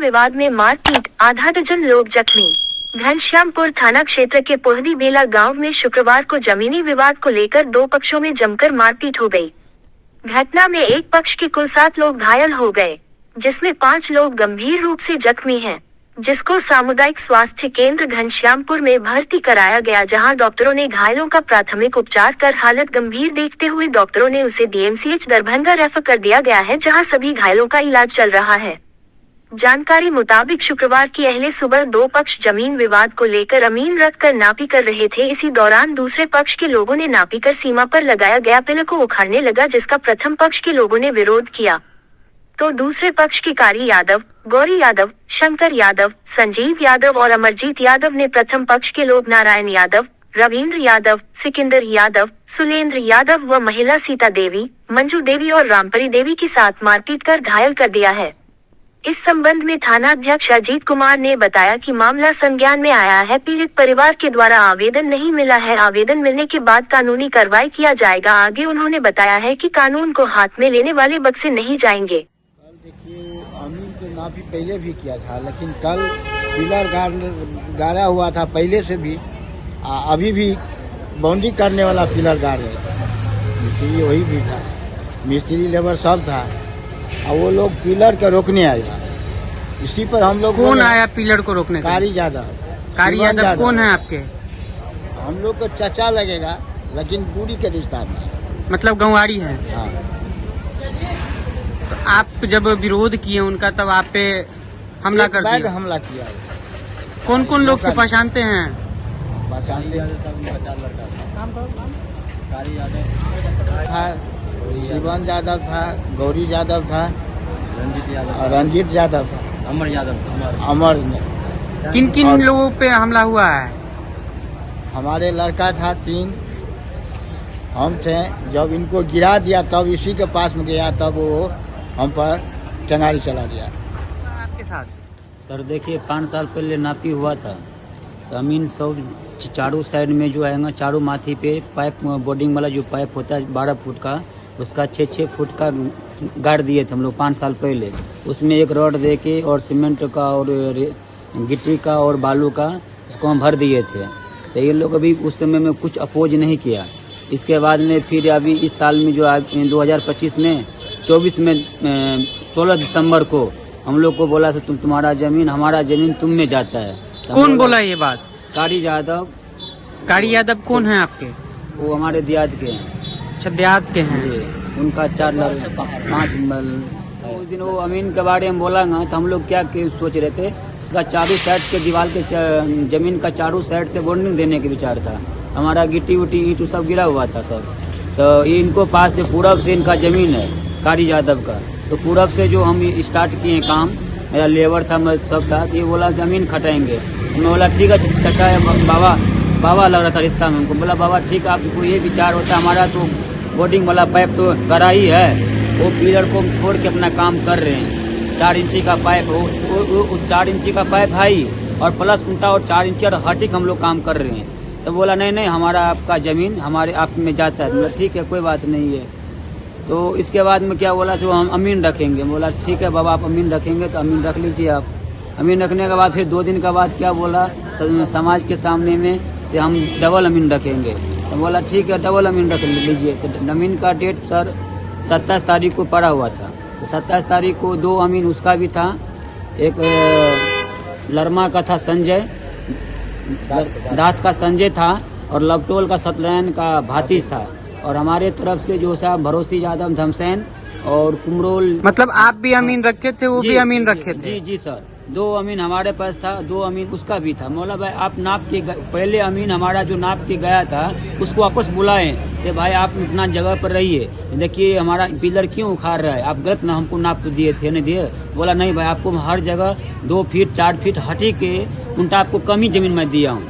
विवाद में मारपीट, आधा दर्जन लोग जख्मी। घनश्यामपुर थाना क्षेत्र के पोहदी बेला गांव में शुक्रवार को जमीनी विवाद को लेकर दो पक्षों में जमकर मारपीट हो गई। घटना में एक पक्ष के कुल 7 लोग घायल हो गए, जिसमें 5 लोग गंभीर रूप से जख्मी हैं, जिसको सामुदायिक स्वास्थ्य केंद्र घनश्यामपुर में भर्ती कराया गया, जहां डॉक्टरों ने घायलों का प्राथमिक उपचार कर हालत गंभीर देखते हुए डॉक्टरों ने उसे डीएमसीएच दरभंगा रेफर कर दिया गया है, जहां सभी घायलों का इलाज चल रहा है। जानकारी मुताबिक शुक्रवार की अहले सुबह दो पक्ष जमीन विवाद को लेकर अमीन रखकर नापी कर रहे थे। इसी दौरान दूसरे पक्ष के लोगों ने नापी कर सीमा पर लगाया गया पिलर को उखाड़ने लगा, जिसका प्रथम पक्ष के लोगों ने विरोध किया, तो दूसरे पक्ष के कारी यादव, गौरी यादव, शंकर यादव, संजीव यादव और अमरजीत यादव ने प्रथम पक्ष के लोग नारायण यादव, रविंद्र यादव, सिकंदर यादव, सुलेंद्र यादव व महिला सीता देवी, मंजू देवी और रामपरी देवी के साथ मारपीट कर घायल कर दिया है। इस संबंध में थाना अध्यक्ष अजीत कुमार ने बताया कि मामला संज्ञान में आया है। पीड़ित परिवार के द्वारा आवेदन नहीं मिला है, आवेदन मिलने के बाद कानूनी कार्रवाई किया जाएगा। आगे उन्होंने बताया है कि कानून को हाथ में लेने वाले बक्से नहीं जाएंगे। देखिए, अमीन तो नापी पहले भी किया था, लेकिन कल पिलर गाड़ा हुआ था पहले से भी, अभी भी बाउंड्री करने वाला पिलर गाड़ रहे थे। मिस्त्री वही भी था, मिस्त्री लेबर सब था, और वो लोग पिलर के रोकने आया। इसी पर हम लोग कौन आया पिलर को रोकने? कारी यादव। कारी यादव कौन है आपके? हम लोग को चाचा लगेगा, लेकिन दूरी के रिश्ता में, मतलब गंवारी है। हाँ। तो आप जब विरोध किए उनका, तब आप पे हमला कर दिया? हमला किया। कौन कौन लोग को पहचानते हैं? पहचानते था, शिवन यादव था, गौरी यादव था, रंजीत यादव था, अमर यादव था। अमर। किन किन लोगों पे हमला हुआ है? हमारे लड़का था 3, हम थे। जब इनको गिरा दिया तब इसी के पास में गया, तब वो हम पर टंगारी चला दिया। आपके साथ सर देखिए, 5 साल पहले नापी हुआ था, तो अमीन सब चारों साइड में जो है ना, चारों माथी पे पाइप, बोर्डिंग वाला जो पाइप होता है 12 फुट का, उसका 6-6 फुट का गाड़ दिए थे हम लोग 5 साल पहले। उसमें एक रॉड दे के और सीमेंट का और गिट्टी का और बालू का उसको हम भर दिए थे। तो ये लोग अभी उस समय में कुछ अपोज नहीं किया। इसके बाद में फिर अभी इस साल में जो 2025 में 24 में 16 दिसंबर को हम लोग को बोला तुम्हारा जमीन हमारा जमीन तुम में जाता है। कौन बोला ये बात? कारी यादव। कारी यादव कौन है आपके? वो हमारे देहात के हैं। अच्छा, देहात के हैं जी। उनका 4 लड़का 5 उस दिन वो अमीन के बारे में बोला ना, तो हम लोग क्या सोच रहे थे, उसका चारों साइड के दीवार के जमीन का चारों साइड से वार्निंग देने के विचार था। हमारा गिट्टी उट्टी ईंट सब गिरा हुआ था सब। तो ये इनको पास से पूरब से इनका जमीन है कारी यादव का, तो पूरब से जो हम स्टार्ट किए काम, मेरा लेबर था, मैं सब था, तो ये बोला जमीन खटाएंगे। मैं बोला ठीक है चाचा, बाबा लग रहा था रिश्ता में। उनको बोला बाबा ठीक है, आपको ये विचार होता है, हमारा तो बोर्डिंग वाला पाइप तो गड़ा ही है, वो पिलर को हम छोड़ के अपना काम कर रहे हैं। 4 इंची का पाइप, वो 4 इंची का पाइप है ही, और प्लस उल्टा और 4 इंची और हटिक हम लोग काम कर रहे हैं। तो बोला नहीं हमारा आपका जमीन हमारे आप में जाता है। बोला ठीक है कोई बात नहीं है। तो इसके बाद में क्या बोला, सो हम अमीन रखेंगे। बोला ठीक है बाबा, आप अमीन रखेंगे तो अमीन रख लीजिए आप। अमीन रखने के बाद फिर 2 दिन के बाद क्या बोला, समाज के सामने में से हम डबल अमीन रखेंगे। तो बोला ठीक है डबल अमीन रख लीजिए। तो अमीन का डेट सर 27 तारीख को पड़ा हुआ था। तो 27 तारीख को 2 अमीन उसका भी था, एक लरमा का था संजय, दात का संजय था, और लवटोल का सत्यनारायण का भातीज था, और हमारे तरफ से जो साहब भरोसी यादव धमसैन और कुमरोल। मतलब आप भी अमीन रखे थे, वो भी अमीन रखे थे? जी सर, 2 अमीन हमारे पास था, 2 अमीन उसका भी था। मौला भाई आप नाप के पहले अमीन हमारा जो नाप के गया था उसको वापस बुलाएं से भाई आप इतना जगह पर रहिए, देखिए हमारा पिलर क्यों उखाड़ रहा है, आप गलत ना हमको नाप तो दिए थे, नहीं दिए। बोला नहीं भाई, आपको हर जगह 2 फीट 4 फीट हटी के उल्टा आपको कम ही जमीन मैं दिया हूँ,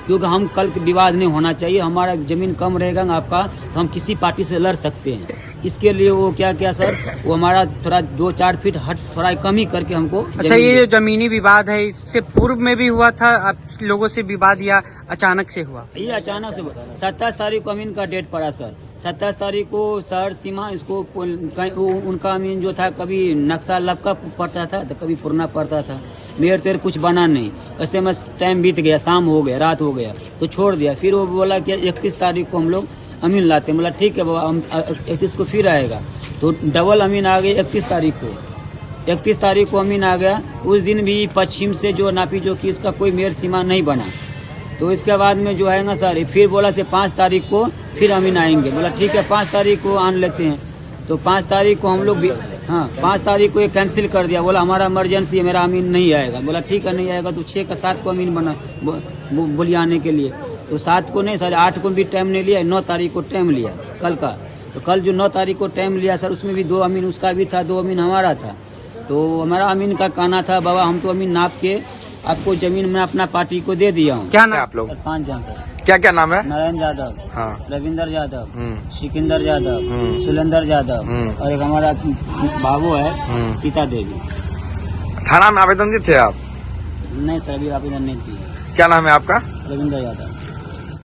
क्योंकि हम कल विवाद नहीं होना चाहिए। हमारा जमीन कम रहेगा ना आपका, तो हम किसी पार्टी से लड़ सकते हैं। इसके लिए वो क्या किया सर, वो हमारा थोड़ा 2-4 फीट हट थोड़ा कम ही करके हमको। अच्छा, ये जो जमीनी विवाद है इससे पूर्व में भी हुआ था आप लोगों से विवाद, या अचानक से हुआ? ये अचानक से 27 तारीख को अमीन का डेट पड़ा सर, 27 तारीख को शहर सीमा इसको उनका अमीन जो था कभी नक्शा लपका पड़ता था तो कभी पुरना पड़ता था। मेयर तेर कुछ बना नहीं, ऐसे में टाइम बीत गया, शाम हो गया, रात हो गया तो छोड़ दिया। फिर वो बोला कि 31 तारीख को हम लोग अमीन लाते। बोला ठीक है बाबा, हम 31 को फिर आएगा। तो डबल अमीन आ गए 31 तारीख को। 31 तारीख को अमीन आ गया। उस दिन भी पश्चिम से जो नापी जो की इसका कोई मेयर सीमा नहीं बना। तो इसके बाद में जो है ना सर, फिर बोला से 5 तारीख को फिर अमीन आएंगे। बोला ठीक है 5 तारीख को आन लेते हैं। तो 5 तारीख को हम लोग भी 5 तारीख को ये कैंसिल कर दिया। बोला हमारा इमरजेंसी है, मेरा अमीन नहीं आएगा। बोला ठीक है नहीं आएगा तो 6 का 7 को अमीन बना बोलिए आने के लिए। तो 7 को नहीं सर, 8 को भी टाइम नहीं लिया, 9 तारीख को टाइम लिया कल का। तो कल जो 9 तारीख को टाइम लिया सर, उसमें भी 2 अमीन उसका भी था, 2 अमीन हमारा था। तो हमारा अमीन का कहना था बाबा हम तो अमीन नाप के आपको जमीन में अपना पार्टी को दे दिया हूँ। क्या नाम है आप लोग? सर 5 जन सर। क्या क्या नाम है? नारायण यादव, हाँ। रविंदर यादव, सिकंदर यादव, सुलेंदर यादव और एक हमारा बाबू है सीता देवी। थाना में आवेदन दिए थे आप? नहीं सर, अभी आवेदन नहीं दिए। क्या नाम है आपका? रविंदर यादव।